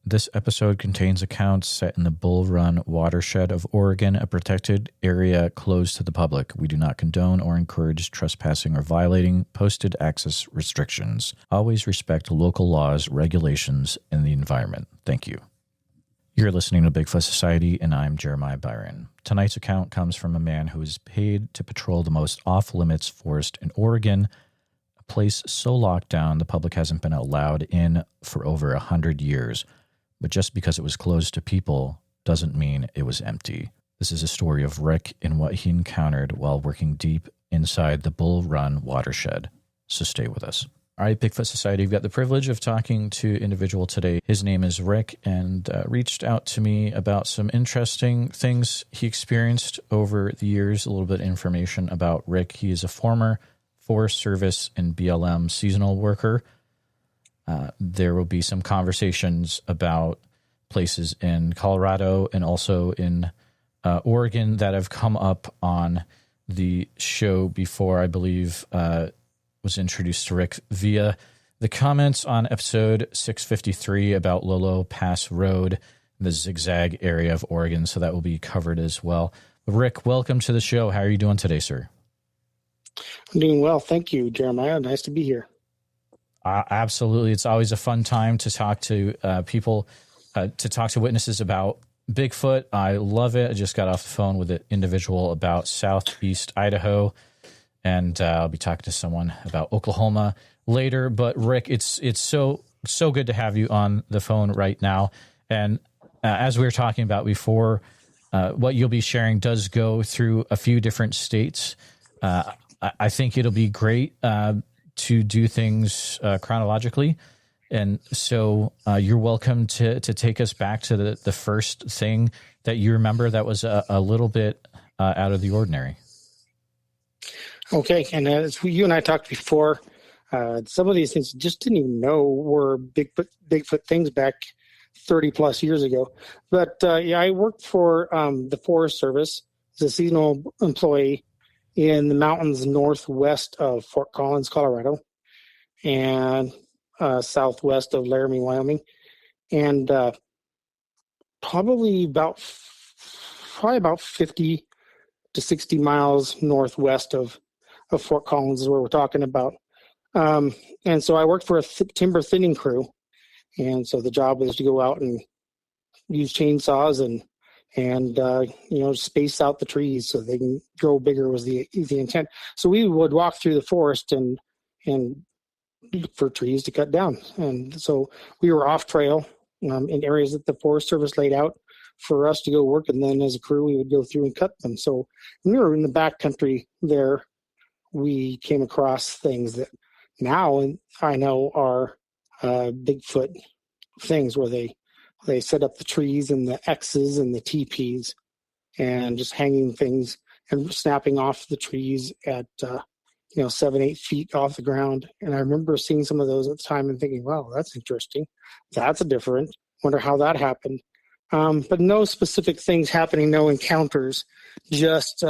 This episode contains accounts set in the Bull Run Watershed of Oregon, a protected area closed to the public. We do not condone or encourage trespassing or violating posted access restrictions. Always respect local laws, regulations, and the environment. Thank you. You're listening to Bigfoot Society, and I'm Jeremiah Byron. Tonight's account comes from a man who is paid to patrol the most off-limits forest in Oregon, a place so locked down the public hasn't been allowed in for over 100 years. But just because it was closed to people doesn't mean it was empty. This is a story of Rick and what he encountered while working deep inside the Bull Run Watershed. So stay with us. All right, Bigfoot Society, we've got the privilege of talking to an individual today. His name is Rick, and reached out to me about some interesting things he experienced over the years, a little bit of information about Rick. He is a former Forest Service and BLM seasonal worker. There will be some conversations about places in Colorado and also in Oregon that have come up on the show before. I believe was introduced to Rick via the comments on episode 653 about Lolo Pass Road, the Zigzag area of Oregon. So that will be covered as well. Rick, welcome to the show. How are you doing today, sir? I'm doing well. Thank you, Jeremiah. Nice to be here. Absolutely. It's always a fun time to talk to people, to talk to witnesses about Bigfoot. I love it. I just got off the phone with an individual about Southeast Idaho, and I'll be talking to someone about Oklahoma later. But Rick, it's so good to have you on the phone right now. And as we were talking about before, what you'll be sharing does go through a few different states. I think it'll be great to do things chronologically. And so you're welcome to take us back to the first thing that you remember that was a little bit out of the ordinary. Okay. And as you and I talked before, some of these things just didn't even know were Bigfoot things back 30 plus years ago. But I worked for the Forest Service as a seasonal employee in the mountains northwest of Fort Collins, Colorado, and southwest of Laramie, Wyoming, and probably about 50 to 60 miles northwest of Fort Collins is where we're talking about. And so I worked for a timber thinning crew, and so the job was to go out and use chainsaws and space out the trees so they can grow bigger was the intent. So we would walk through the forest and look for trees to cut down. And so we were off trail in areas that the Forest Service laid out for us to go work. And then as a crew, we would go through and cut them. So when we were in the backcountry there, we came across things that now I know are Bigfoot things where they set up the trees and the X's and the TPs and just hanging things and snapping off the trees at 7-8 feet off the ground. And I remember seeing some of those at the time and thinking, wow, that's interesting. That's different. Wonder how that happened. But no specific things happening, no encounters, just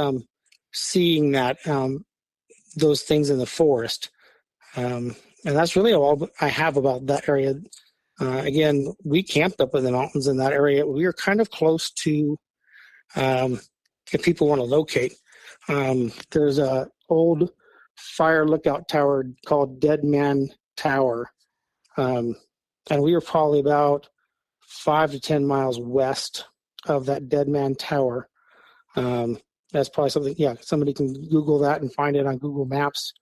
seeing that those things in the forest. And that's really all I have about that area. Again, we camped up in the mountains in that area. We were kind of close to, if people want to locate, there's a old fire lookout tower called Deadman Tower. And we were probably about 5 to 10 miles west of that Deadman Tower. That's probably something, somebody can Google that and find it on Google Maps.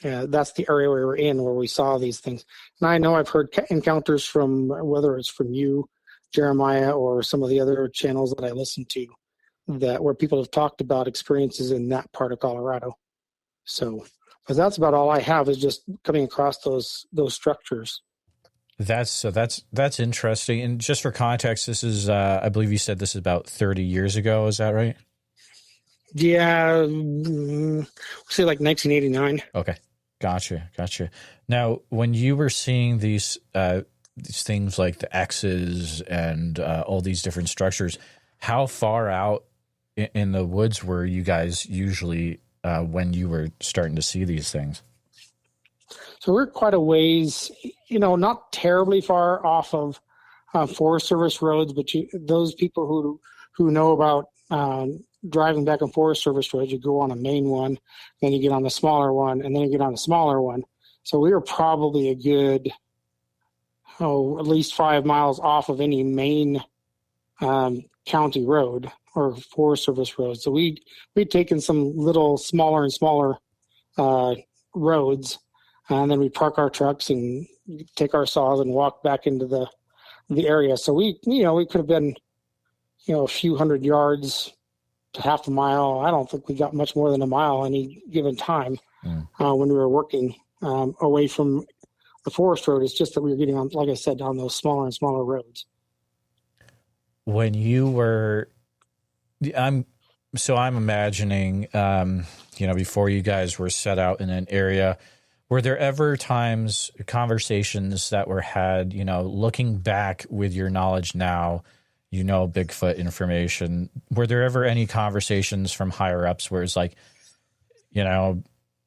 That's the area we were in where we saw these things. And I know I've heard encounters from, whether it's from you, Jeremiah, or some of the other channels that I listen to, where people have talked about experiences in that part of Colorado. So, but that's about all I have is just coming across those structures. That's interesting. And just for context, this is, I believe you said this is about 30 years ago. Is that right? Yeah. Say like 1989. Okay. Gotcha. Now, when you were seeing these things like the X's and all these different structures, how far out in the woods were you guys usually when you were starting to see these things? So we're quite a ways, not terribly far off of Forest Service roads, but those people who know about driving back on Forest Service roads, you go on a main one, then you get on the smaller one, and then you get on the smaller one. So we were probably a good, at least 5 miles off of any main county road or Forest Service road. So we'd taken some little smaller and smaller roads, and then we park our trucks and take our saws and walk back into the area. So we could have been, a few hundred yards to half a mile. I don't think we got much more than a mile any given time when we were working away from the forest road. It's just that we were getting on, like I said, on those smaller and smaller roads. When you were, I'm imagining, before you guys were set out in an area, were there ever times, conversations that were had, looking back with your knowledge now, Bigfoot information, were there ever any conversations from higher ups where it's like,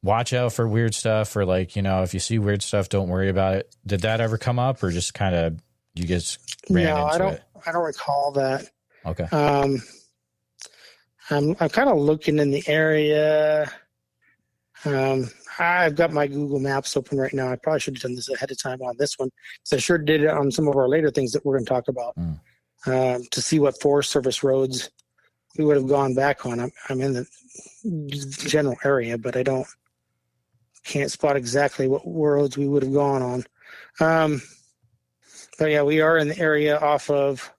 watch out for weird stuff, or like, if you see weird stuff, don't worry about it? Did that ever come up, or just kind of you just ran into it? I don't recall that. Okay. I'm kind of looking in the area. I've got my Google Maps open right now. I probably should have done this ahead of time on this one, because I sure did it on some of our later things that we're going to talk about, to see what Forest Service roads we would have gone back on. I'm in the general area, but I can't spot exactly what roads we would have gone on. But yeah, we are in the area off of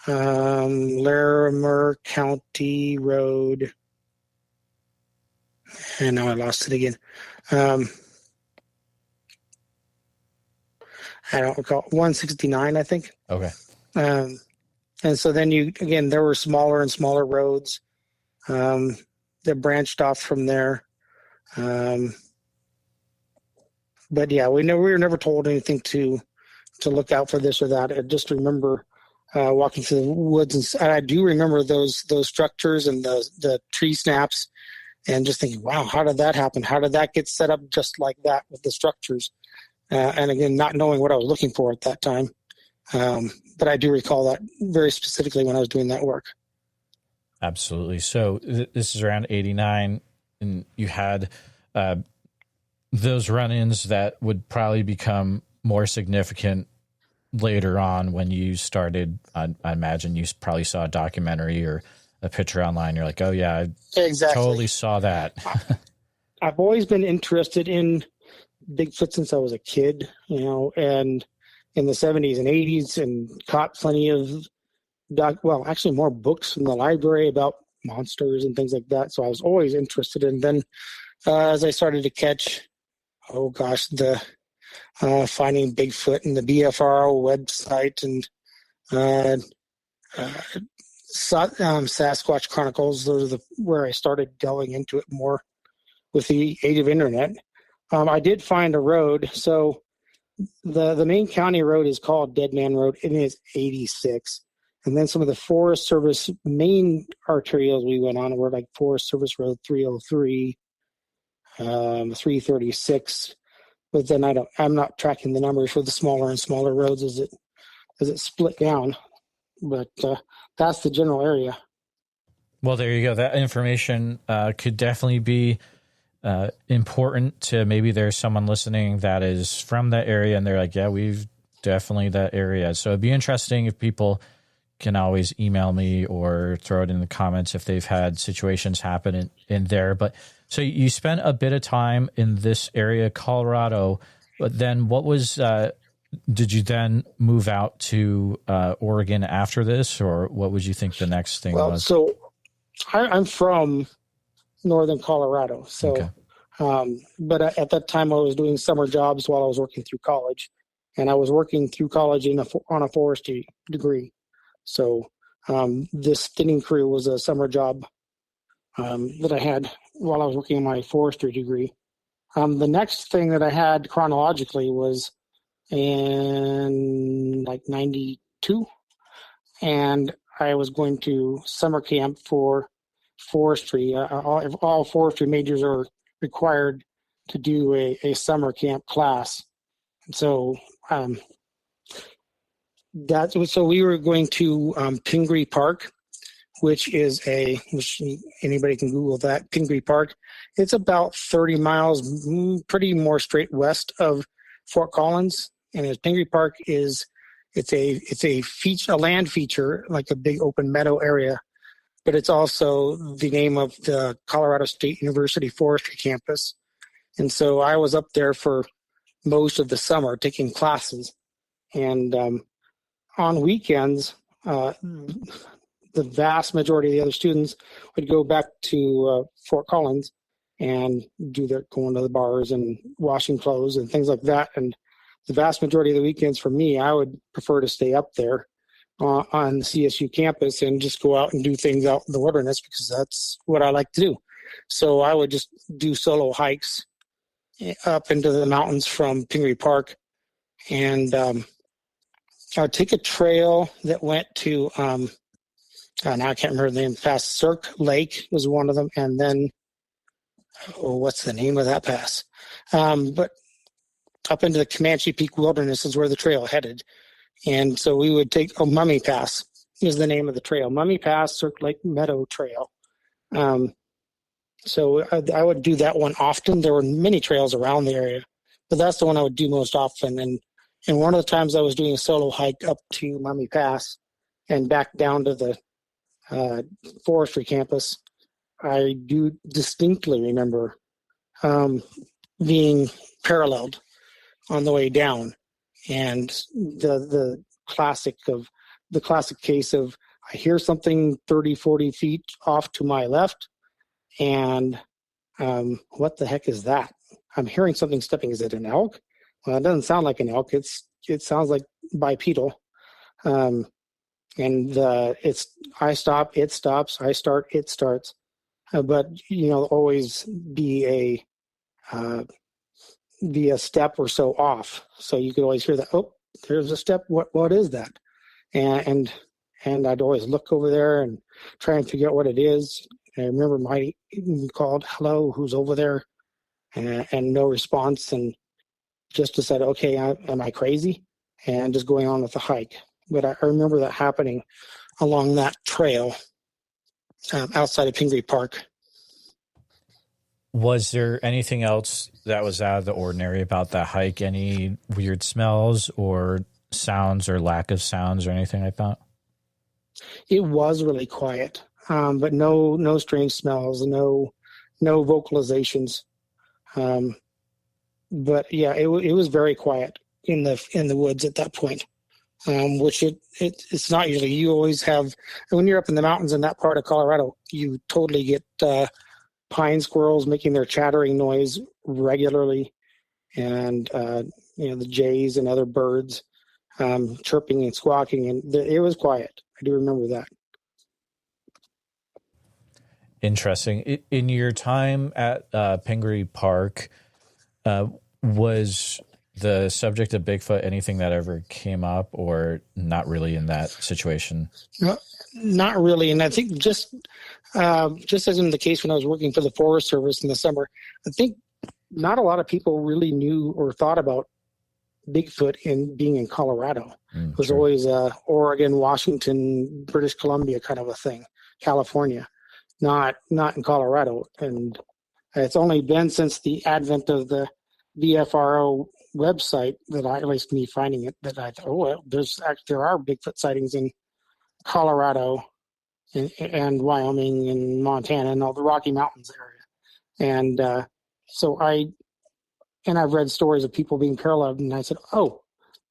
Larimer County Road. And now I lost it again. I don't recall. 169, I think. Okay. And so then there were smaller and smaller roads that branched off from there. But yeah, we were never told anything to look out for this or that. I just remember walking through the woods, and I do remember those structures and the tree snaps, and just thinking, wow, how did that happen? How did that get set up just like that with the structures? And again, not knowing what I was looking for at that time. But I do recall that very specifically when I was doing that work. Absolutely. So this is around 89, and you had those run-ins that would probably become more significant later on when you started. I imagine you probably saw a documentary or a picture online. You're like, oh yeah, I exactly. Totally saw that. I've always been interested in Bigfoot since I was a kid, and in the 70s and 80s, and caught plenty of actually more books in the library about monsters and things like that. So I was always interested. And then as I started to catch, the Finding Bigfoot and the BFRO website and Sasquatch Chronicles, those are where I started delving into it more with the age of internet. I did find a road. So the main county road is called Deadman Road, and it's 86. And then some of the Forest Service main arterials we went on were like Forest Service Road 303, 336. But then I'm not tracking the numbers for the smaller and smaller roads as it split down. But that's the general area. Well, there you go. That information could definitely be important to, maybe there's someone listening that is from that area and they're like, yeah, we've definitely that area. So it'd be interesting if people can always email me or throw it in the comments if they've had situations happen in there. But so you spent a bit of time in this area, Colorado, but then what was, did you then move out to Oregon after this, or what would you think the next thing was? So I'm from northern Colorado. So, okay. But at that time I was doing summer jobs while I was working through college, and I was working through college on a forestry degree. So this thinning crew was a summer job that I had while I was working on my forestry degree. The next thing that I had chronologically was in like 92, and I was going to summer camp for forestry. All forestry majors are required to do a summer camp class. And so so we were going to Pingree Park, which anybody can Google that, Pingree Park. It's about 30 miles, pretty more straight west of Fort Collins. And as Pingree Park it's a land feature, like a big open meadow area, but it's also the name of the Colorado State University Forestry campus. And so I was up there for most of the summer taking classes. And on weekends, the vast majority of the other students would go back to Fort Collins and going to the bars and washing clothes and things like that. And the vast majority of the weekends for me, I would prefer to stay up there on the CSU campus and just go out and do things out in the wilderness, because that's what I like to do. So I would just do solo hikes up into the mountains from Pingree Park. And I would take a trail that went to now I can't remember the name. Past Cirque Lake was one of them, and then what's the name of that pass? But up into the Comanche Peak Wilderness is where the trail headed, and so we would take Mummy Pass is the name of the trail. Mummy Pass, Cirque Lake Meadow Trail. So I would do that one often. There were many trails around the area, but that's the one I would do most often. And one of the times I was doing a solo hike up to Mummy Pass and back down to the forestry campus, I do distinctly remember being paralleled on the way down, and the classic case of I hear something 30, 40 feet off to my left, and what the heck is that? I'm hearing something stepping. Is it an elk? Well, it doesn't sound like an elk. It sounds like bipedal. And I stop, it stops, I start, it starts. But always be a step or so off. So you could always hear that. Oh, there's a step. What is that? And I'd always look over there and try and figure out what it is. And I remember my called, "Hello, who's over there?" And no response. And just decided, okay, am I crazy? And just going on with the hike. But I remember that happening along that trail outside of Pingree Park. Was there anything else that was out of the ordinary about that hike? Any weird smells or sounds or lack of sounds or anything like that? It was really quiet, but no strange smells, no vocalizations. But yeah, it was very quiet in the woods at that point. Which it's not usually. You always have, when you're up in the mountains in that part of Colorado, you totally get pine squirrels making their chattering noise regularly, and the jays and other birds chirping and squawking, and it was quiet. I do remember that. Interesting. In your time at Pingree Park, was the subject of Bigfoot anything that ever came up, or not really in that situation? No, not really. And I think just as in the case when I was working for the Forest Service in the summer, I think not a lot of people really knew or thought about Bigfoot being in Colorado. It was always Oregon, Washington, British Columbia kind of a thing, California, not in Colorado. And it's only been since the advent of the BFRO website that at least me finding it, that I thought, there are Bigfoot sightings in Colorado and Wyoming and Montana and all the Rocky Mountains area. And so I've read stories of people being paralleled, and I said, oh,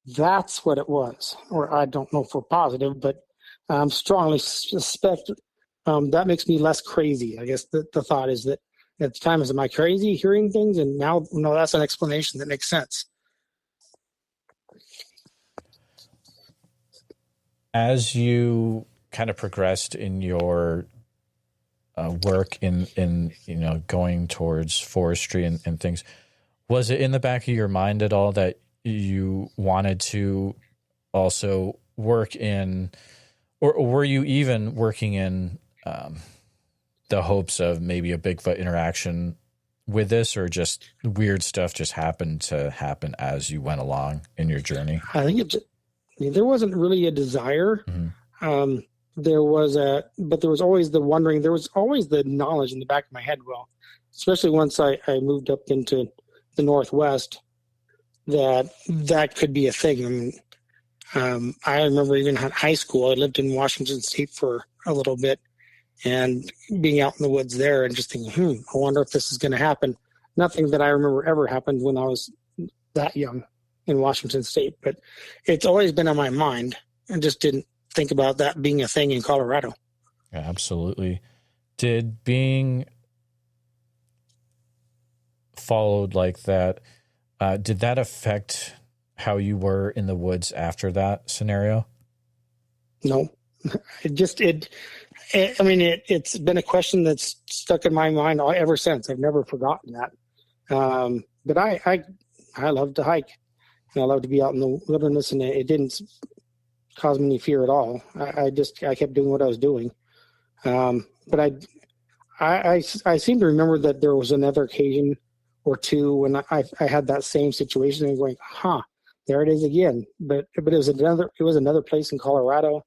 that's what it was. Or I don't know for positive, but strongly suspect that makes me less crazy. I guess the thought is that at the time, am I crazy hearing things? And now, no, that's an explanation that makes sense. As you kind of progressed in your work in going towards forestry and things, was it in the back of your mind at all that you wanted to also work in, or were you even working in the hopes of maybe a Bigfoot interaction with this, or just weird stuff just happened to happen as you went along in your journey? I think there wasn't really a desire. Mm-hmm. There was but there was always the wondering. There was always the knowledge in the back of my head. Well, especially once I moved up into the Northwest, that could be a thing. I mean, I remember even in high school, I lived in Washington State for a little bit, and being out in the woods there and just thinking, I wonder if this is going to happen. Nothing that I remember ever happened when I was that young in Washington State, but it's always been on my mind. I just didn't think about that being a thing in Colorado. Yeah, absolutely. Did being followed like that, did that affect how you were in the woods after that scenario? No, it's been a question that's stuck in my mind ever since. I've never forgotten that. But I love to hike, and I love to be out in the wilderness, and it didn't cause me any fear at all. I kept doing what I was doing. But I seem to remember that there was another occasion or two when I had that same situation and going, there it is again. But it was another place in Colorado,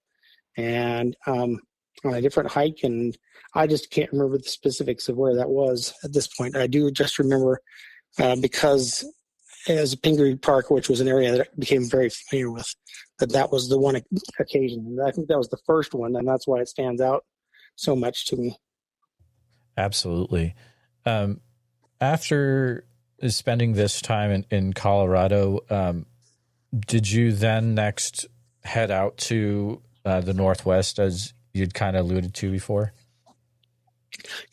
and on a different hike, and I just can't remember the specifics of where that was at this point. I do just remember because as Pingree Park, which was an area that I became very familiar with, that was the one occasion. And I think that was the first one, and that's why it stands out so much to me. Absolutely. After spending this time in Colorado, did you then next head out to the Northwest, as you'd kind of alluded to before?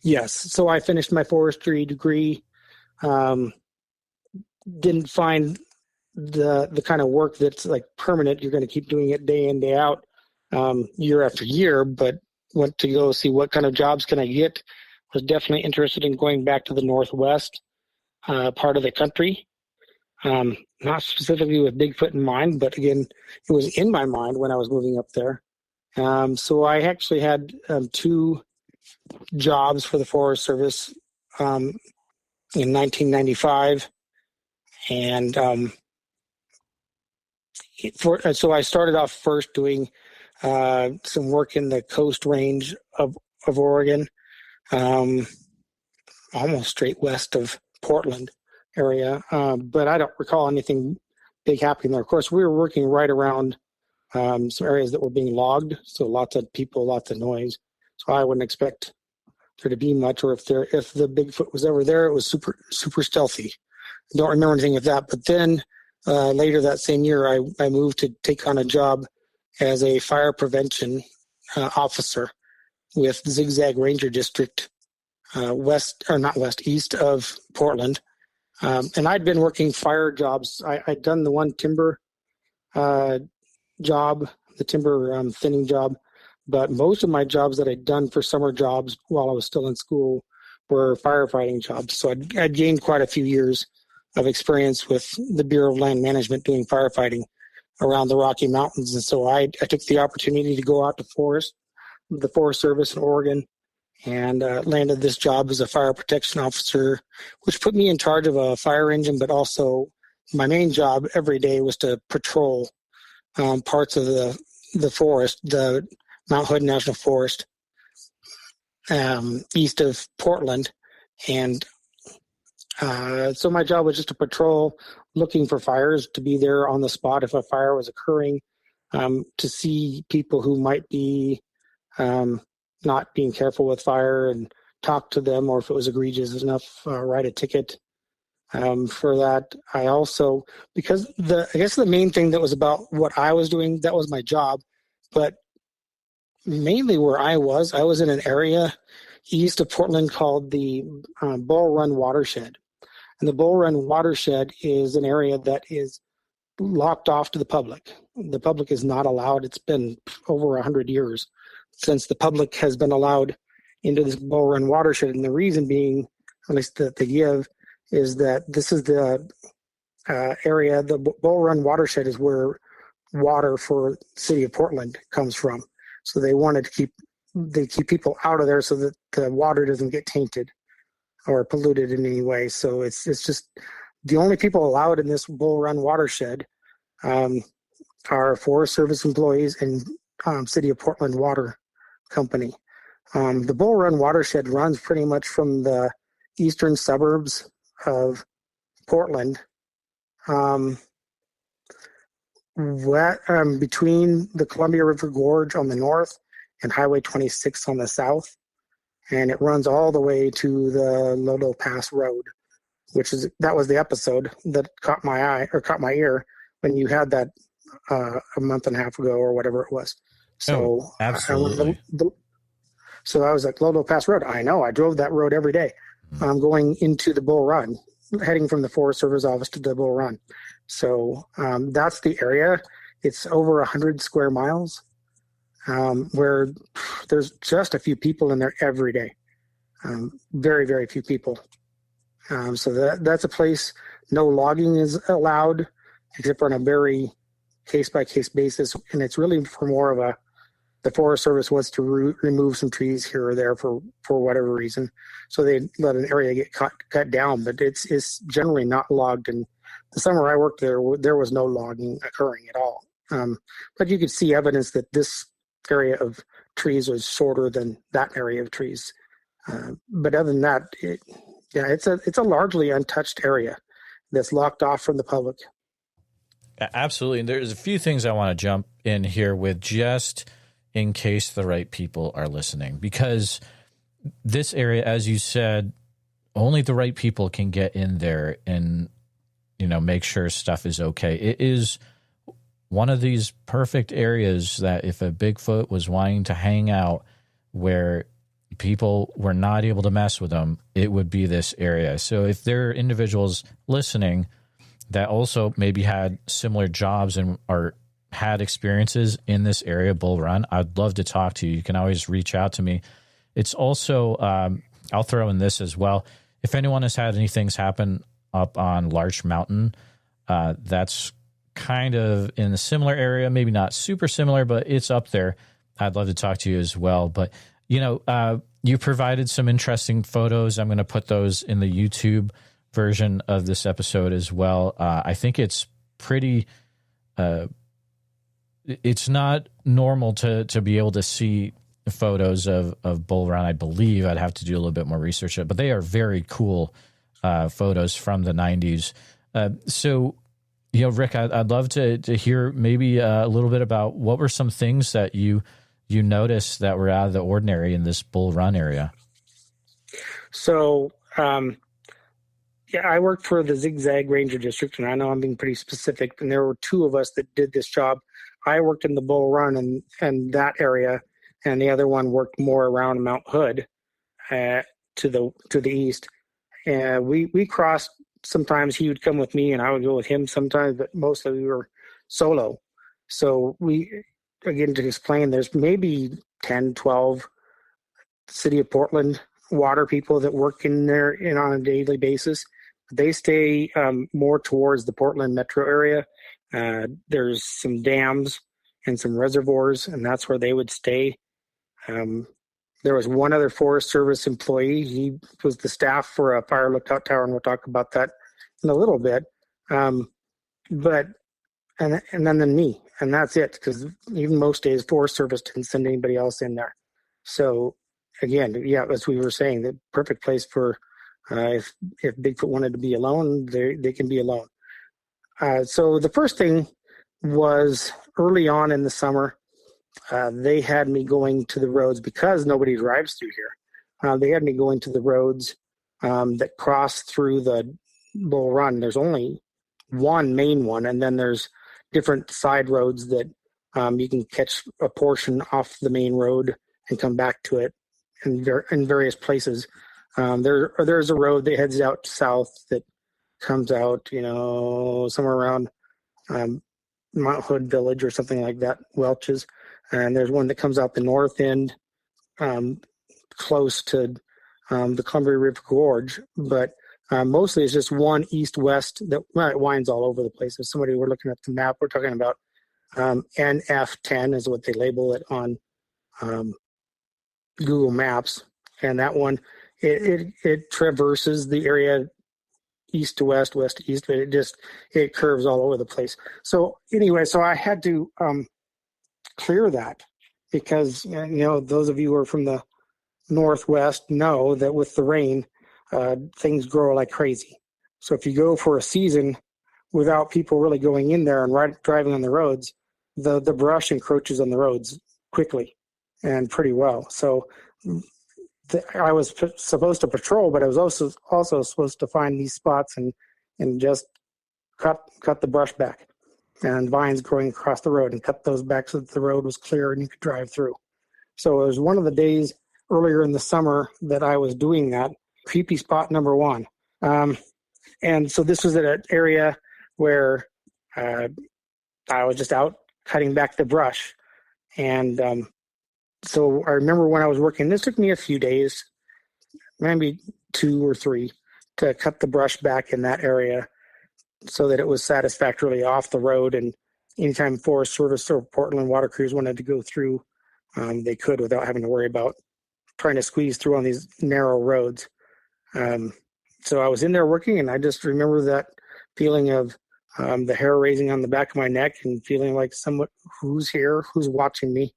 Yes. So I finished my forestry degree. Didn't find the kind of work that's like permanent. You're going to keep doing it day in, day out, year after year, but went to go see what kind of jobs can I get. Was definitely interested in going back to the Northwest part of the country. Not specifically with Bigfoot in mind, but again, it was in my mind when I was moving up there. So I actually had 2 jobs for the Forest Service in 1995. And so I started off first doing some work in the Coast Range of Oregon, almost straight west of Portland area. But I don't recall anything big happening there. Of course, we were working right around some areas that were being logged, so lots of people, lots of noise. So I wouldn't expect there to be much, or if the Bigfoot was ever there, it was super, super stealthy. I don't remember anything of that. But then later that same year, I moved to take on a job as a fire prevention officer with Zigzag Ranger District, east of Portland. And I'd been working fire jobs. I'd done the one timber job, the timber thinning job, but most of my jobs that I'd done for summer jobs while I was still in school were firefighting jobs. So I'd gained quite a few years of experience with the Bureau of Land Management doing firefighting around the Rocky Mountains. And so I took the opportunity to go out to the Forest Service in Oregon, and landed this job as a fire protection officer, which put me in charge of a fire engine, but also my main job every day was to patrol parts of the forest, the Mount Hood National Forest, east of Portland. And so my job was just to patrol, looking for fires, to be there on the spot if a fire was occurring, to see people who might be not being careful with fire and talk to them, or if it was egregious enough, write a ticket. For that, I also, because I guess the main thing that was about what I was doing, that was my job, but mainly where I was in an area east of Portland called the Bull Run Watershed. And the Bull Run Watershed is an area that is locked off to the public. The public is not allowed. It's been over 100 years since the public has been allowed into this Bull Run Watershed. And the reason being, at least that they give, is that this is the area, the Bull Run Watershed is where water for the city of Portland comes from. So they wanted to keep people out of there so that the water doesn't get tainted. or polluted in any way. So it's just the only people allowed in this Bull Run watershed are Forest Service employees and City of Portland Water Company. The Bull Run watershed runs pretty much from the eastern suburbs of Portland, between the Columbia River Gorge on the north and Highway 26 on the south, and it runs all the way to the Lolo Pass Road, that was the episode that caught my ear when you had that a month and a half ago or whatever it was. So absolutely. So I was like, Lolo Pass Road. I know. I drove that road every day, going into the Bull Run, heading from the Forest Service office to the Bull Run. So that's the area. It's over 100 square miles, where there's just a few people in there every day. Very, very few people. So that's a place. No logging is allowed, except on a very case-by-case basis. And it's really for more of the Forest Service wants to remove some trees here or there for whatever reason. So they let an area get cut down, but it's generally not logged. And the summer I worked there was no logging occurring at all. But you could see evidence that this area of trees was shorter than that area of trees. But other than that, it's a largely untouched area that's locked off from the public. Absolutely. And there's a few things I want to jump in here with, just in case the right people are listening, because this area, as you said, only the right people can get in there and, make sure stuff is okay. It is one of these perfect areas that if a Bigfoot was wanting to hang out where people were not able to mess with them, it would be this area. So if there are individuals listening that also maybe had similar jobs and had experiences in this area, Bull Run, I'd love to talk to you. You can always reach out to me. It's also, I'll throw in this as well. If anyone has had any things happen up on Larch Mountain, that's kind of in a similar area, maybe not super similar, but it's up there. I'd love to talk to you as well. But, you provided some interesting photos. I'm going to put those in the YouTube version of this episode as well. I think it's pretty... it's not normal to be able to see photos of Bull Run. I believe I'd have to do a little bit more research, but they are very cool photos from the 90s. So, Rick, I'd love to hear maybe a little bit about what were some things that you noticed that were out of the ordinary in this Bull Run area. So, I worked for the Zigzag Ranger District, and I know I'm being pretty specific, and there were two of us that did this job. I worked in the Bull Run and that area, and the other one worked more around Mount Hood to the east. And we crossed. Sometimes he would come with me, and I would go with him sometimes, but mostly we were solo. So again, to explain, there's maybe 10, 12 City of Portland water people that work in there on a daily basis. They stay more towards the Portland metro area. There's some dams and some reservoirs, and that's where they would stay. There was one other Forest Service employee. He was the staff for a fire lookout tower, and we'll talk about that in a little bit. But then me, and that's it, because even most days Forest Service didn't send anybody else in there. So again, as we were saying, the perfect place for if Bigfoot wanted to be alone, they can be alone. So the first thing was early on in the summer, they had me going to the roads because nobody drives through here. They had me going to the roads that cross through the Bull Run. There's only one main one, and then there's different side roads that you can catch a portion off the main road and come back to it in various places. There's a road that heads out south that comes out, somewhere around Mount Hood Village or something like that, Welch's. And there's one that comes out the north end, close to the Columbia River Gorge. But mostly it's just one east-west that it winds all over the place. If somebody were looking at the map, we're talking about NF10 is what they label it on Google Maps. And that one it traverses the area east to west, west to east, but it curves all over the place. So anyway, so I had to clear that because those of you who are from the Northwest know that with the rain, things grow like crazy. So if you go for a season without people really going in there and driving on the roads, the brush encroaches on the roads quickly and pretty well. So I was supposed to patrol, but I was also supposed to find these spots and just cut the brush back and vines growing across the road and cut those back so that the road was clear and you could drive through. So it was one of the days earlier in the summer that I was doing that. Creepy spot number one. And so this was at an area where I was just out cutting back the brush. And so I remember when I was working, this took me a few days, maybe 2 or 3, to cut the brush back in that area so that it was satisfactorily off the road. And anytime Forest Service or Portland water crews wanted to go through, they could without having to worry about trying to squeeze through on these narrow roads. So I was in there working, and I just remember that feeling of the hair raising on the back of my neck and feeling like someone who's here, who's watching me.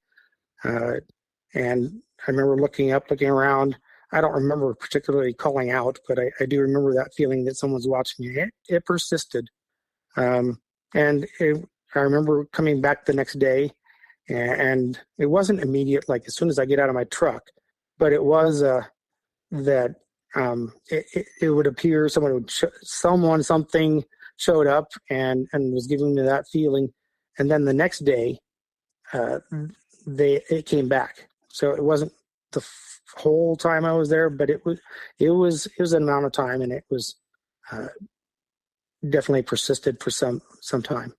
And I remember looking up, looking around. I don't remember particularly calling out, but I do remember that feeling that someone's watching me. It persisted. I remember coming back the next day, and it wasn't immediate, like as soon as I get out of my truck, but it was that it would appear something showed up and was giving me that feeling. And then the next day, it came back. So it wasn't the whole time I was there, but it was an amount of time, and it was definitely persisted for some time.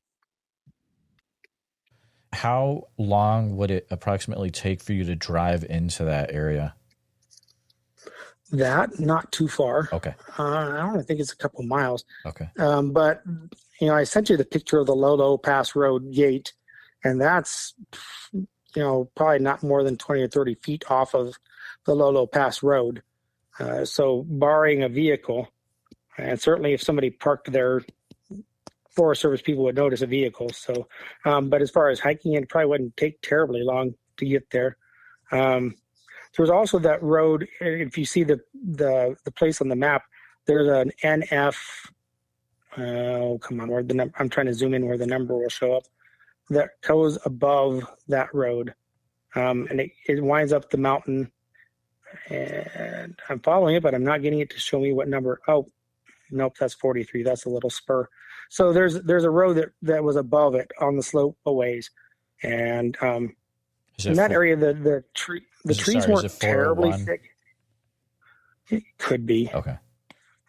How long would it approximately take for you to drive into that area? That not too far. Okay. I don't think it's a couple miles. Okay. But I sent you the picture of the Lolo Pass Road gate, and that's probably not more than 20 or 30 feet off of the Lolo Pass Road. So barring a vehicle, and certainly if somebody parked there, Forest Service people would notice a vehicle. So, but as far as hiking, it probably wouldn't take terribly long to get there. There's also that road. If you see the place on the map, there's an NF. Oh, come on! I'm trying to zoom in where the number will show up. That goes above that road, and it winds up the mountain. And I'm following it, but I'm not getting it to show me what number. Oh, nope, that's 43. That's a little spur. So there's a road that was above it on the slope a ways, and in that area the trees weren't terribly thick. It could be. Okay.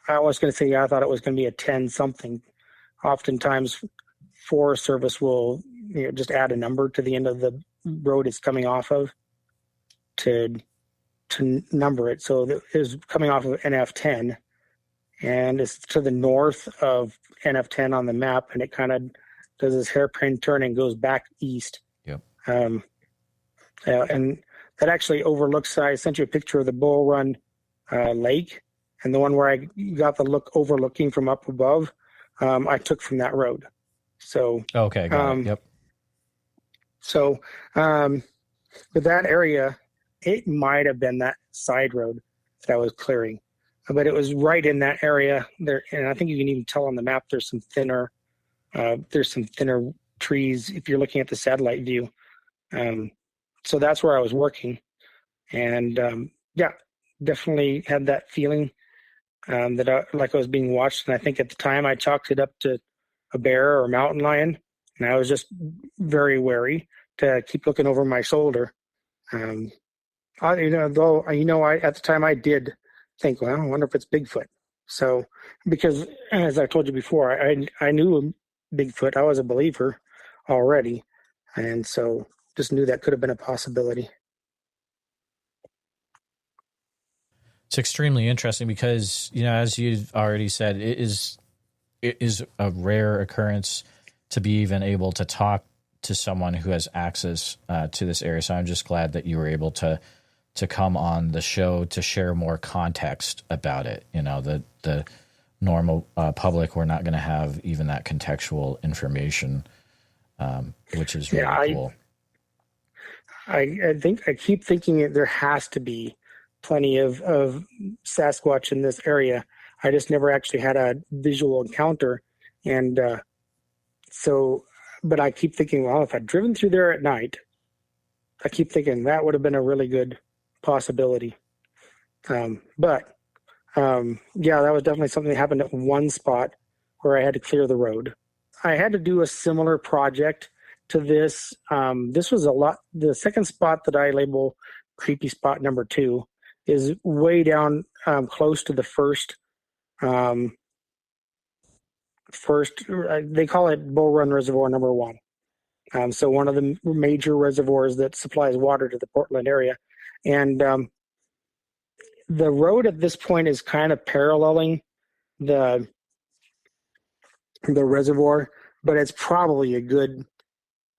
I was going to say I thought it was going to be a 10 something. Oftentimes, Forest Service will just add a number to the end of the road it's coming off of to number it. So it was coming off of NF10. And it's to the north of NF10 on the map, and it kind of does this hairpin turn and goes back east. Yep. And that actually overlooks. I sent you a picture of the Bull Run Lake, and the one where I got the look overlooking from up above, I took from that road. So okay, got it. Yep. So with that area, it might have been that side road that I was clearing. But it was right in that area there, and I think you can even tell on the map there's some thinner trees if you're looking at the satellite view. So that's where I was working, and definitely had that feeling like I was being watched. And I think at the time I chalked it up to a bear or a mountain lion, and I was just very wary to keep looking over my shoulder. At the time I did think, well, I wonder if it's Bigfoot. So, because as I told you before, I knew Bigfoot. I was a believer already, and so just knew that could have been a possibility. It's extremely interesting because, as you've already said, it is a rare occurrence to be even able to talk to someone who has access to this area. So I'm just glad that you were able to to come on the show to share more context about it. You know, the normal public, we're not going to have even that contextual information, which is really cool. I think I keep thinking that there has to be plenty of Sasquatch in this area. I just never actually had a visual encounter. And but I keep thinking, well, if I'd driven through there at night, I keep thinking that would have been a really good possibility. Yeah, that was definitely something that happened at one spot where I had to clear the road. I had to do a similar project to this. This was the second spot that I label creepy spot number 2 is way down close to the first, they call it Bull Run Reservoir number 1. So one of the major reservoirs that supplies water to the Portland area. And the road at this point is kind of paralleling the reservoir, but it's probably a good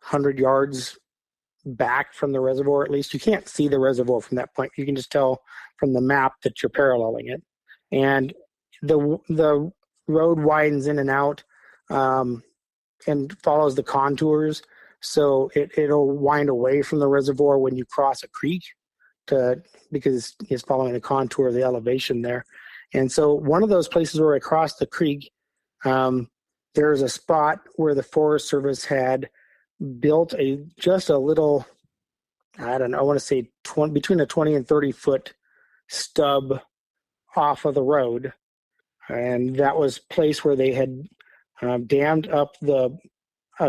100 yards back from the reservoir. At least you can't see the reservoir from that point. You can just tell from the map that you're paralleling it. And the road widens in and out and follows the contours. So it'll wind away from the reservoir when you cross a creek because it's following the contour of the elevation there. And so one of those places where I crossed the creek, there's a spot where the Forest Service had built just a little, I don't know, I want to say between a 20 and 30 foot stub off of the road. And that was a place where they had dammed up the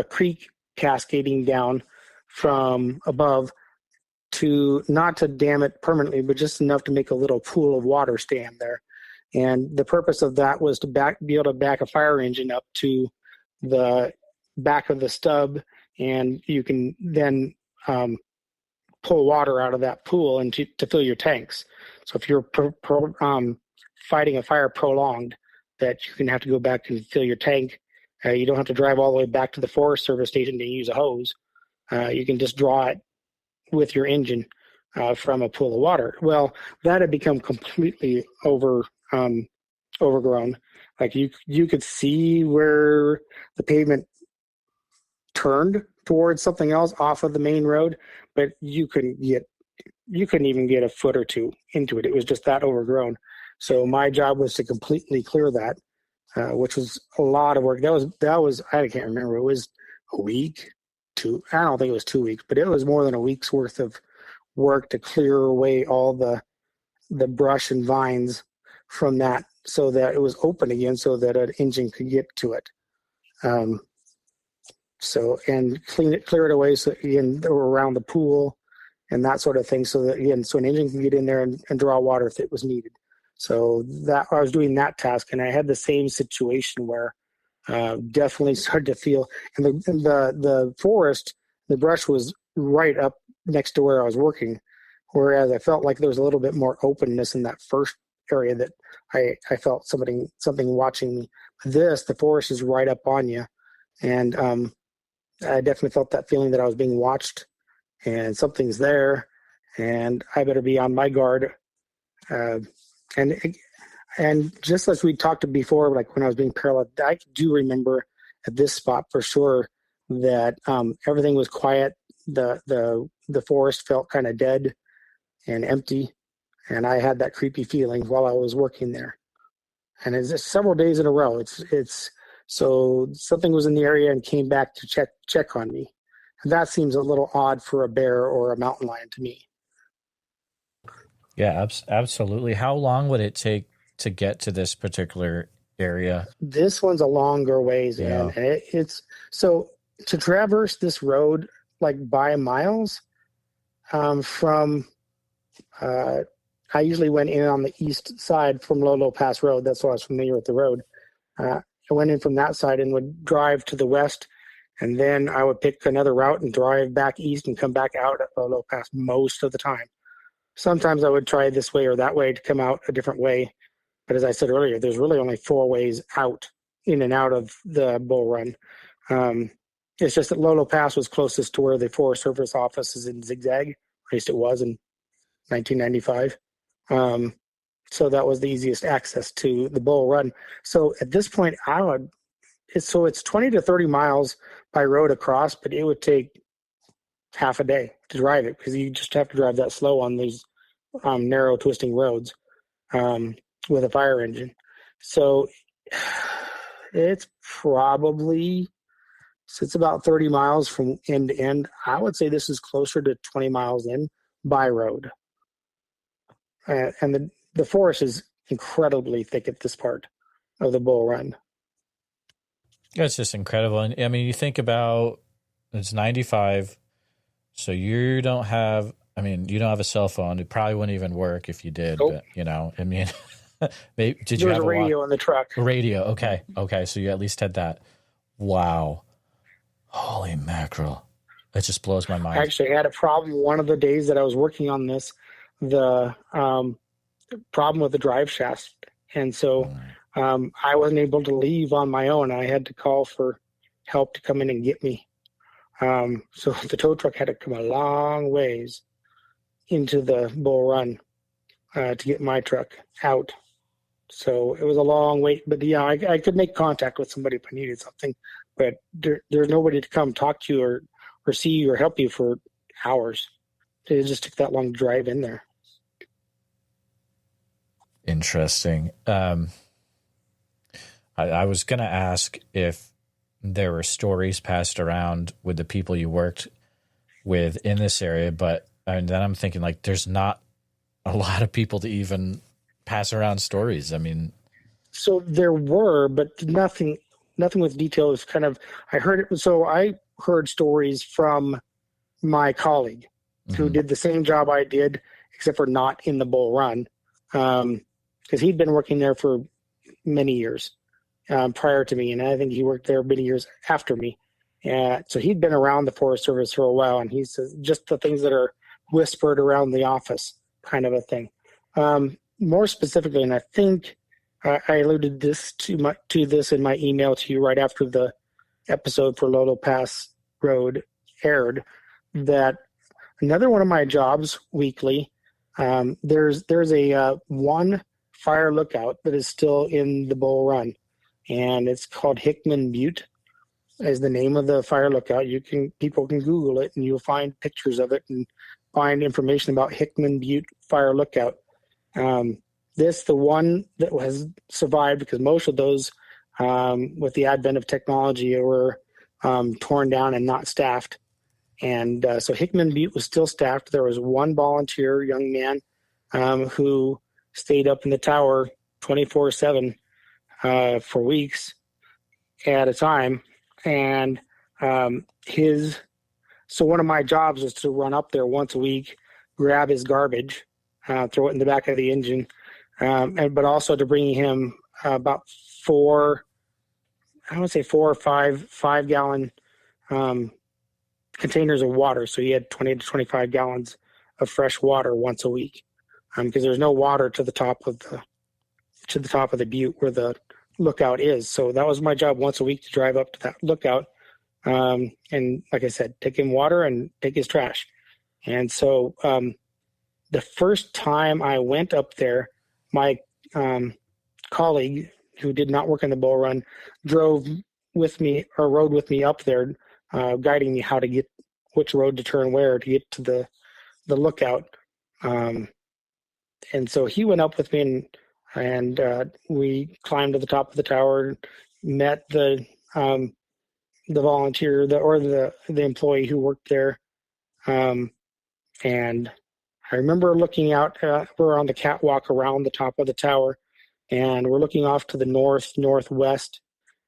creek cascading down from above not to dam it permanently, but just enough to make a little pool of water stand there. And the purpose of that was to be able to back a fire engine up to the back of the stub, and you can then pull water out of that pool and to fill your tanks. So if you're fighting a fire prolonged, that you can have to go back and fill your tank. You don't have to drive all the way back to the Forest Service station to use a hose. You can just draw it with your engine from a pool of water. Well, that had become completely overgrown. Like you could see where the pavement turned towards something else off of the main road, but you couldn't even get a foot or two into it. It was just that overgrown. So my job was to completely clear that, which was a lot of work. That was I can't remember. It was a week, I don't think it was 2 weeks, but it was more than a week's worth of work to clear away all the brush and vines from that, so that it was open again, so that an engine could get to it. And clear it away so again around the pool and that sort of thing, so that an engine can get in there and draw water if it was needed. So that I was doing that task, and I had the same situation where definitely started to feel, and the forest, the brush was right up next to where I was working, whereas I felt like there was a little bit more openness in that first area that I felt something watching me. The forest is right up on you, and I definitely felt that feeling that I was being watched, and something's there, and I better be on my guard. And just as we talked before, like when I was being parallel, I do remember at this spot for sure that everything was quiet. The forest felt kind of dead and empty, and I had that creepy feeling while I was working there. And it's several days in a row. It's so something was in the area and came back to check on me. And that seems a little odd for a bear or a mountain lion to me. Yeah, absolutely. How long would it take to get to this particular area? This one's a longer ways, man. Yeah. It's so to traverse this road like by miles from I usually went in on the east side from Lolo Pass Road. That's why I was familiar with the road. I went in from that side and would drive to the west, and then I would pick another route and drive back east and come back out at Lolo Pass most of the time. Sometimes I would try this way or that way to come out a different way. But as I said earlier, there's really only 4 ways out, in and out of the Bull Run. It's just that Lolo Pass was closest to where the Forest Service office is in Zigzag. At least it was, and 1995. So that was the easiest access to the Bull Run. So at this point, it's 20 to 30 miles by road across, but it would take half a day to drive it because you just have to drive that slow on these narrow, twisting roads with a fire engine. So it's about 30 miles from end to end. I would say this is closer to 20 miles in by road. And the forest is incredibly thick at this part of the Bull Run. It's just incredible. And I mean, you think about it's 95, so you don't have a cell phone. It probably wouldn't even work if you did. Nope. But, I mean, did you there was have a radio in the truck? Radio. Okay. So you at least had that. Wow. Holy mackerel. It just blows my mind. I actually had a problem one of the days that I was working on this, the problem with the drive shaft. And so I wasn't able to leave on my own. I had to call for help to come in and get me. So the tow truck had to come a long ways into the Bull Run to get my truck out. So it was a long wait, but yeah, I could make contact with somebody if I needed something, but there's nobody to come talk to you or see you or help you for hours. It just took that long to drive in there. Interesting. I was going to ask if there were stories passed around with the people you worked with in this area, but and then I'm thinking like there's not a lot of people to even pass around stories. I mean, so there were, but nothing with detail. Is kind of I heard stories from my colleague who did the same job I did, except for not in the Bull Run, because he'd been working there for many years prior to me, and I think he worked there many years after me. So he'd been around the Forest Service for a while, and he says just the things that are whispered around the office, kind of a thing. More specifically, and I think I alluded to this in my email to you right after the episode for Lolo Pass Road aired, that another one of my jobs weekly, there's a one fire lookout that is still in the Bull Run, and it's called Hickman Butte is the name of the fire lookout. People can Google it and you'll find pictures of it and find information about Hickman Butte Fire Lookout. The one that has survived, because most of those, with the advent of technology, were torn down and not staffed. And so Hickman Butte was still staffed. There was one volunteer young man who stayed up in the tower 24/7 for weeks at a time. And so one of my jobs was to run up there once a week, grab his garbage, throw it in the back of the engine, but also to bring him about 4 or 5 gallon containers of water. So he had 20 to 25 gallons of fresh water once a week, because there's no water to the top of the butte where the lookout is. So that was my job once a week, to drive up to that lookout. And like I said, take him water and take his trash. And so the first time I went up there, my colleague who did not work in the Bull Run rode with me up there, guiding me how to get which road to turn where to get to the lookout. And so he went up with me, and we climbed to the top of the tower, met the volunteer the employee who worked there. And I remember looking out, we're on the catwalk around the top of the tower, and we're looking off to the northwest,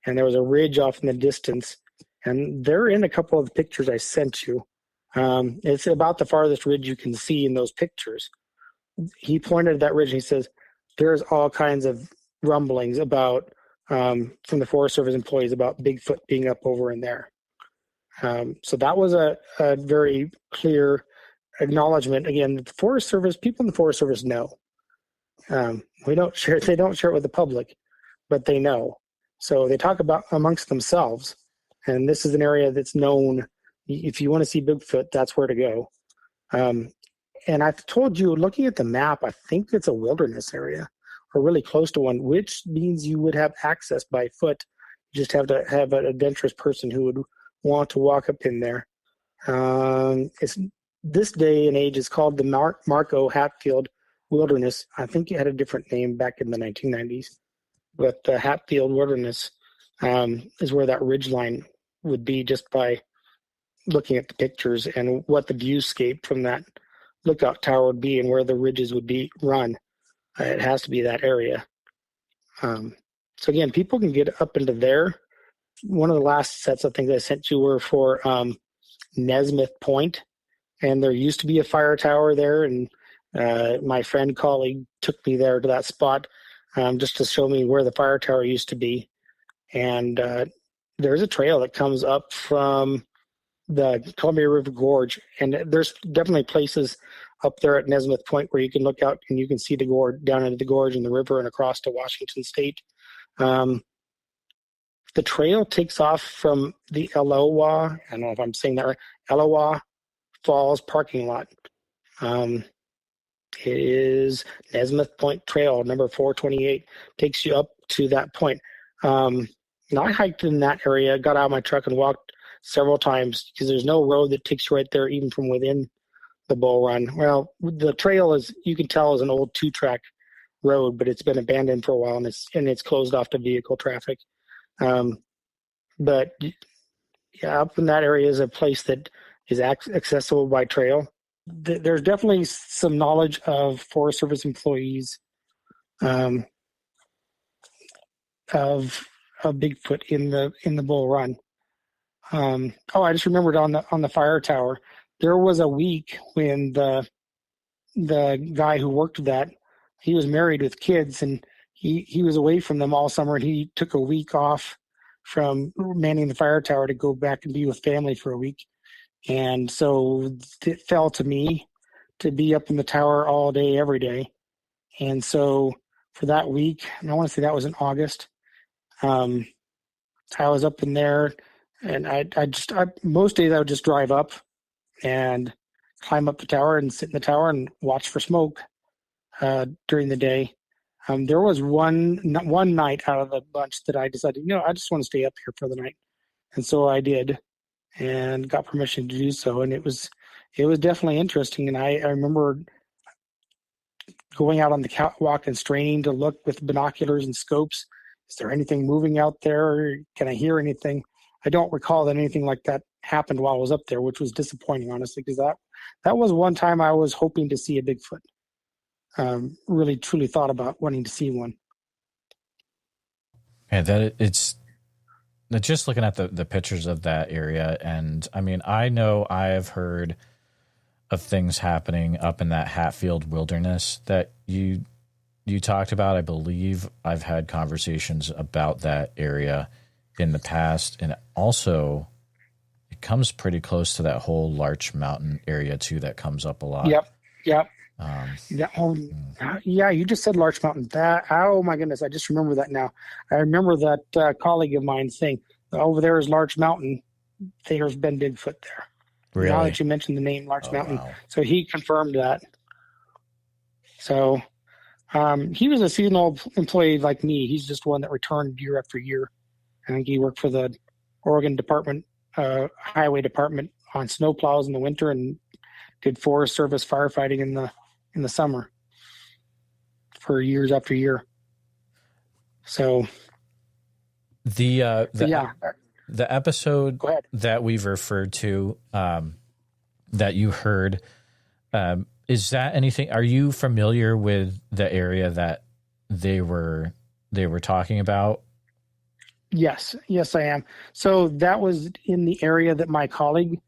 and there was a ridge off in the distance, and they're in a couple of the pictures I sent you. It's about the farthest ridge you can see in those pictures. He pointed at that ridge and he says, there's all kinds of rumblings about, from the Forest Service employees, about Bigfoot being up over in there. So that was a very clear acknowledgement. Again, the Forest Service, people in the Forest Service know. They don't share it with the public, but they know. So they talk about amongst themselves. And this is an area that's known. If you want to see Bigfoot, that's where to go. And I've told you, looking at the map, I think it's a wilderness area or really close to one, which means you would have access by foot. You just have to have an adventurous person who would want to walk up in there. It's this day and age is called the Marco Hatfield Wilderness. I think it had a different name back in the 1990s, but the Hatfield Wilderness is where that ridgeline would be, just by looking at the pictures and what the viewscape from that lookout tower would be and where the ridges would be run. It has to be that area. So again, people can get up into there. One of the last sets of things I sent you were for Nesmith Point, and there used to be a fire tower there, and my colleague took me there to that spot just to show me where the fire tower used to be. And there's a trail that comes up from the Columbia River Gorge, and there's definitely places up there at Nesmith Point where you can look out and you can see the gorge, down into the gorge and the river and across to Washington State. The trail takes off from the Elowa, I don't know if I'm saying that right, Elowa Falls parking lot. It is Nesmith Point Trail, number 428, takes you up to that point. And I hiked in that area, got out of my truck and walked several times because there's no road that takes you right there, even from within the Bull Run. Well, the trail is, you can tell, is an old 2-track road, but it's been abandoned for a while, and it's closed off to vehicle traffic. But yeah, up in that area is a place that is accessible by trail. There's definitely some knowledge of Forest Service employees of Bigfoot in the Bull Run. I just remembered on the fire tower, there was a week when the guy who worked that, he was married with kids, and he was away from them all summer, and he took a week off from manning the fire tower to go back and be with family for a week. And so it fell to me to be up in the tower all day, every day. And so for that week, and I want to say that was in August, I was up in there, and I most days I would just drive up and climb up the tower and sit in the tower and watch for smoke during the day. There was one night out of the bunch that I decided, I just want to stay up here for the night. And so I did, and got permission to do so. And it was definitely interesting. And I remember going out on the catwalk and straining to look with binoculars and scopes. Is there anything moving out there? Can I hear anything? I don't recall that anything like that happened while I was up there, which was disappointing, honestly, because that was one time I was hoping to see a Bigfoot. Really, truly thought about wanting to see one. Yeah, it's just looking at the pictures of that area, and I mean, I know I have heard of things happening up in that Hatfield Wilderness that you talked about. I believe I've had conversations about that area in the past, and also it comes pretty close to that whole Larch Mountain area too. That comes up a lot. Yep. Yeah, you just said Larch Mountain. Oh my goodness, I just remember that now. I remember that colleague of mine saying, over there is Larch Mountain. There's been Bigfoot there. Really? Now that you mentioned the name Larch Mountain. Wow. So he confirmed that. So he was a seasonal employee like me. He's just one that returned year after year. I think he worked for the Oregon Highway Department on snowplows in the winter and did Forest Service firefighting in the summer for years after year. So the episode that we've referred to that you heard, is that anything? Are you familiar with the area that they were talking about? Yes, I am. So that was in the area that my colleague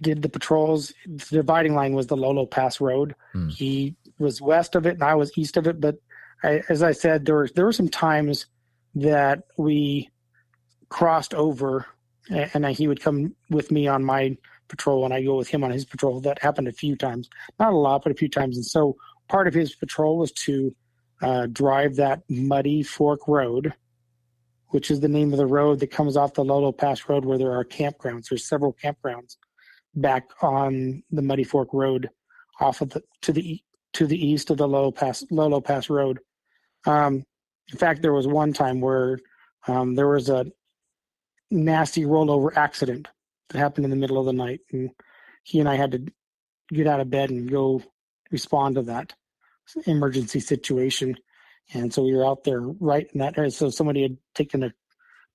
did the patrols. The dividing line was the Lolo Pass Road. He was west of it and I was east of it. But as I said, there were some times that we crossed over, and he would come with me on my patrol and I go with him on his patrol. That happened a few times, not a lot, but a few times. And so part of his patrol was to drive that Muddy Fork Road, which is the name of the road that comes off the Lolo Pass Road where there are campgrounds. There's several campgrounds. back on the Muddy Fork Road off of to the east of the Lolo Pass Road. In fact, there was one time where there was a nasty rollover accident that happened in the middle of the night, and he and I had to get out of bed and go respond to that emergency situation. And so we were out there right in that area. So somebody had taken a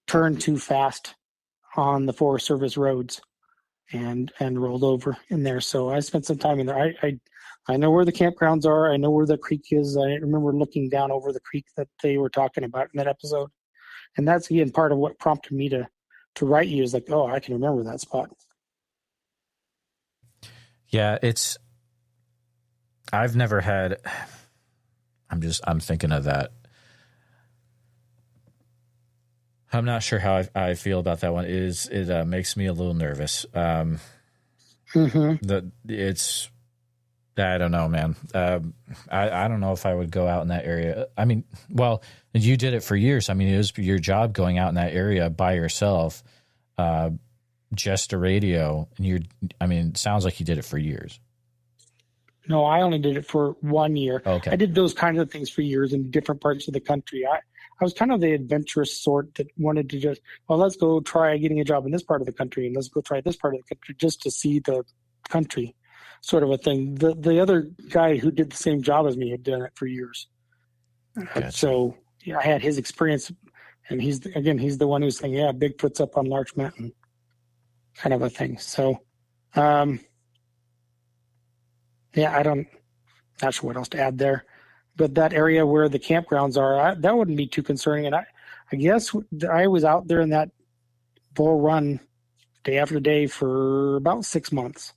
turn too fast on the Forest Service roads and rolled over in there. So I spent some time in there. I know where the campgrounds are. I know where the creek is. I remember looking down over the creek that they were talking about in that episode. And that's, again, part of what prompted me to write you, is like, oh, I can remember that spot. Yeah, I've never had, I'm thinking of that. I'm not sure how I feel about that one. It makes me a little nervous. I don't know, man. I don't know if I would go out in that area. I mean, well, you did it for years. I mean, it was your job going out in that area by yourself, just a radio. And it sounds like you did it for years. No, I only did it for 1 year. Okay. I did those kinds of things for years in different parts of the country. I was kind of the adventurous sort that wanted to just, well, let's go try getting a job in this part of the country, and let's go try this part of the country just to see the country, sort of a thing. The other guy who did the same job as me had done it for years. Gotcha. So I had his experience, and he's the one who's saying, yeah, Bigfoot's up on Larch Mountain, kind of a thing. So, yeah, not sure what else to add there. But that area where the campgrounds are, that wouldn't be too concerning. And I guess I was out there in that Bull Run day after day for about 6 months.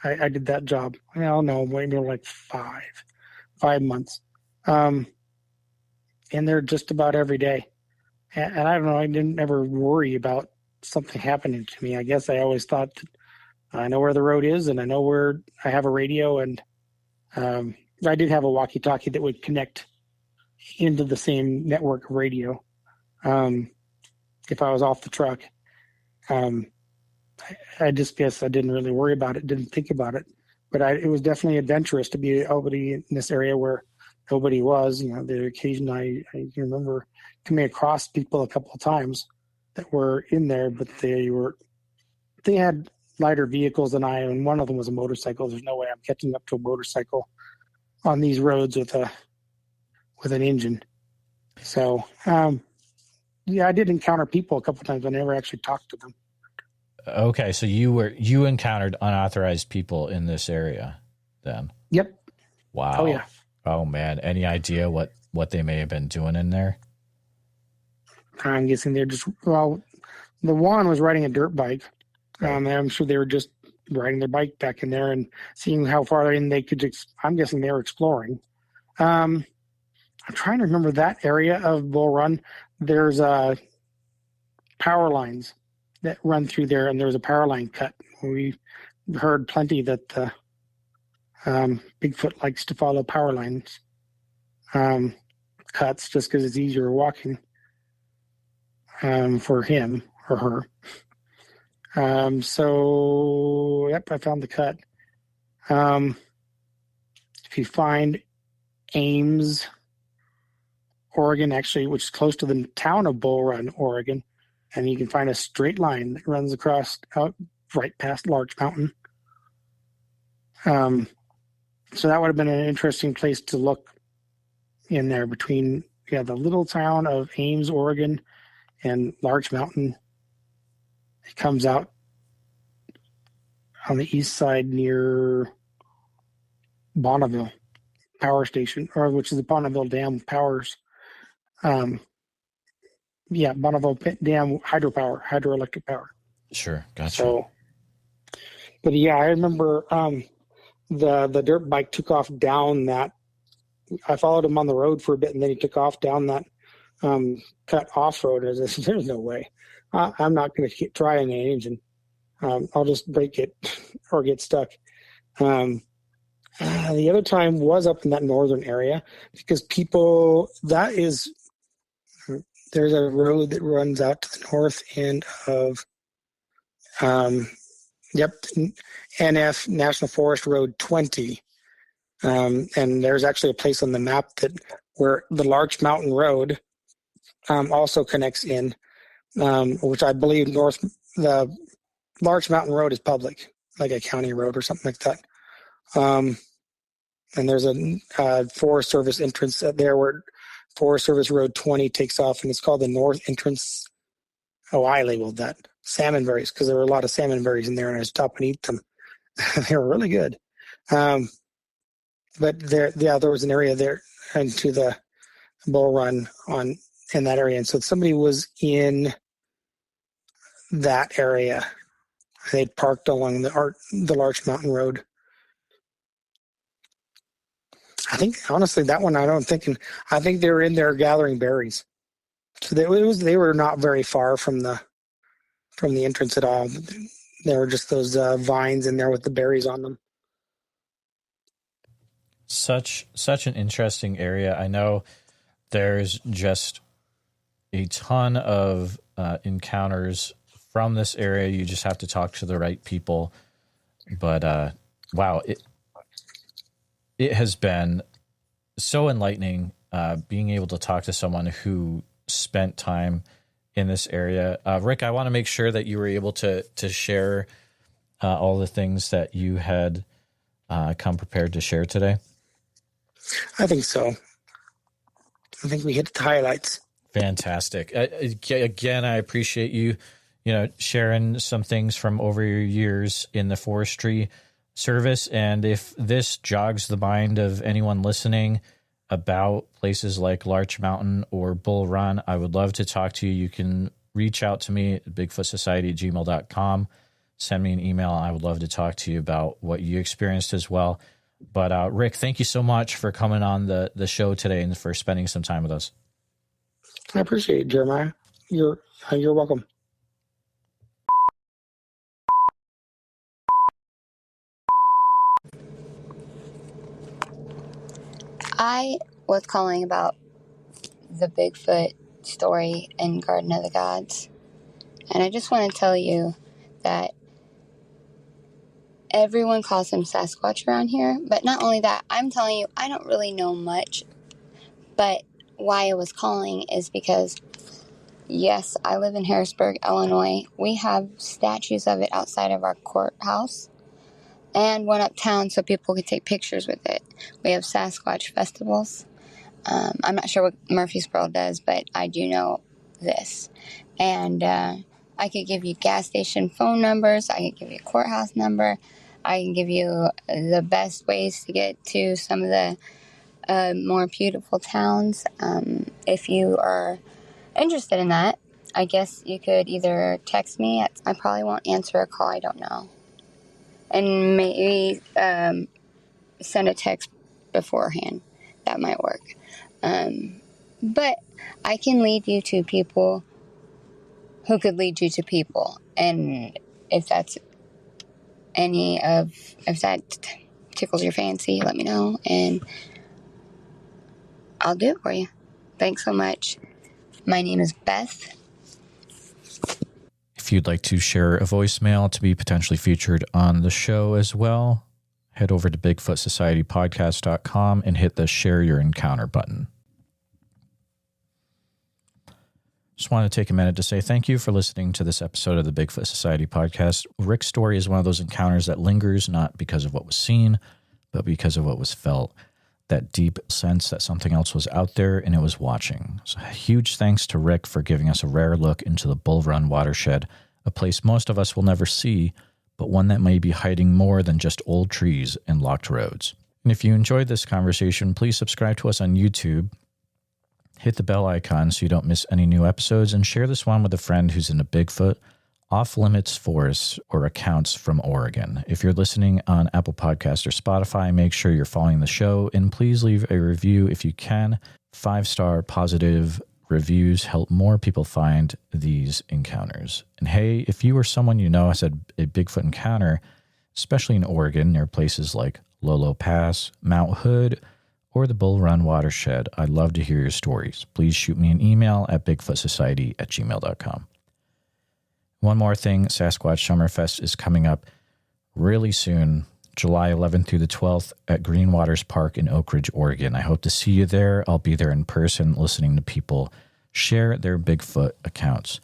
I did that job. I don't know, maybe like 5 months. And they're just about every day. And I don't know, I didn't ever worry about something happening to me. I guess I always thought that I know where the road is, and I know where I have a radio, and I did have a walkie-talkie that would connect into the same network of radio if I was off the truck. I just guess I didn't really worry about it, didn't think about it. But it was definitely adventurous to be able in this area where nobody was. The occasion I remember coming across people a couple of times that were in there, but they had lighter vehicles than I, and one of them was a motorcycle. There's no way I'm catching up to a motorcycle on these roads with an engine. So, yeah, I did encounter people a couple of times. I never actually talked to them. Okay, so you encountered unauthorized people in this area then? Yep. Wow. Oh, yeah. Oh, man. Any idea what they may have been doing in there? I'm guessing they're just, well, the one was riding a dirt bike. I'm sure they were just riding their bike back in there and seeing how far in they could. I'm guessing they were exploring. I'm trying to remember that area of Bull Run. There's power lines that run through there, and there was a power line cut. We heard plenty that Bigfoot likes to follow power lines cuts just because it's easier walking for him or her. So, yep, I found the cut. If you find Ames, Oregon, actually, which is close to the town of Bull Run, Oregon, and you can find a straight line that runs across out right past Larch Mountain. So that would have been an interesting place to look in there between the little town of Ames, Oregon, and Larch Mountain. It comes out on the east side near Bonneville Power Station, which is the Bonneville Dam Powers. Bonneville Dam hydroelectric power. Sure, gotcha. So, but yeah, I remember the dirt bike took off down that. I followed him on the road for a bit, and then he took off down that cut off road. I said, "There's no way. I'm not going to try an engine. I'll just break it or get stuck." The other time was up in that northern area because there's a road that runs out to the north end of Yep, NF National Forest Road 20. And there's actually a place on the map where the Larch Mountain Road also connects in, which I believe the Larch Mountain Road is public, like a county road or something like that. And there's a Forest Service entrance there where Forest Service Road 20 takes off, and it's called the North Entrance. Oh, I labeled that salmon berries because there were a lot of salmon berries in there, and I stopped and eat them. They were really good. But there was an area there into the Bull Run in that area, and so somebody was in that area. They parked along the Larch Mountain Road. I think honestly that one I think they were in there gathering berries. So they were not very far from the entrance at all. There were just those vines in there with the berries on them. Such an interesting area. I know there's just a ton of encounters from this area. You just have to talk to the right people. But wow, it has been so enlightening being able to talk to someone who spent time in this area. Rick, I want to make sure that you were able to share all the things that you had come prepared to share today. I think so. I think we hit the highlights. Fantastic. Again, I appreciate you sharing some things from over your years in the forestry service. And if this jogs the mind of anyone listening about places like Larch Mountain or Bull Run, I would love to talk to you. You can reach out to me at bigfootsociety@gmail.com. Send me an email. I would love to talk to you about what you experienced as well. But Rick, thank you so much for coming on the show today and for spending some time with us. I appreciate it, Jeremiah. You're welcome. I was calling about the Bigfoot story in Garden of the Gods. And I just want to tell you that everyone calls him Sasquatch around here. But not only that, I'm telling you, I don't really know much. But why I was calling is because, yes, I live in Harrisburg, Illinois. We have statues of it outside of our courthouse and one uptown so people can take pictures with it. We have Sasquatch festivals. I'm not sure what Murfreesboro does, but I do know this. And I could give you gas station phone numbers. I could give you a courthouse number. I can give you the best ways to get to some of the more beautiful towns. If you are interested in that, I guess you could either text me. I probably won't answer a call. I don't know. And maybe send a text beforehand. That might work. But I can lead you to people who could lead you to people. And if that tickles your fancy, let me know and I'll do it for you. Thanks so much. My name is Beth. If you'd like to share a voicemail to be potentially featured on the show as well, head over to BigfootSocietyPodcast.com and hit the Share Your Encounter button. Just want to take a minute to say thank you for listening to this episode of the Bigfoot Society podcast. Rick's story is one of those encounters that lingers not because of what was seen, but because of what was felt. That deep sense that something else was out there and it was watching. So huge thanks to Rick for giving us a rare look into the Bull Run Watershed, a place most of us will never see, but one that may be hiding more than just old trees and locked roads. And if you enjoyed this conversation, please subscribe to us on YouTube, hit the bell icon so you don't miss any new episodes, and share this one with a friend who's into Bigfoot, off-limits forests, or accounts from Oregon. If you're listening on Apple Podcasts or Spotify, make sure you're following the show, and please leave a review if you can. 5-star positive reviews help more people find these encounters. And hey, if you or someone you know has had a Bigfoot encounter, especially in Oregon near places like Lolo Pass, Mount Hood, or the Bull Run Watershed, I'd love to hear your stories. Please shoot me an email at bigfootsociety@gmail.com. One more thing, Sasquatch Summerfest is coming up. really soon, July 11th through the 12th at Green Waters Park in Oak Ridge, Oregon. I hope to see you there. I'll be there in person listening to people share their Bigfoot accounts.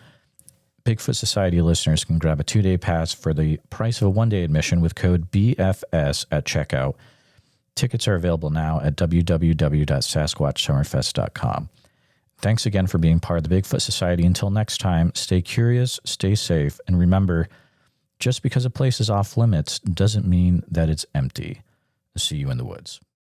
Bigfoot Society listeners can grab a 2-day pass for the price of a 1-day admission with code BFS at checkout. Tickets are available now at www.sasquatchsummerfest.com. Thanks again for being part of the Bigfoot Society. Until next time, stay curious, stay safe, and remember, just because a place is off limits doesn't mean that it's empty. See you in the woods.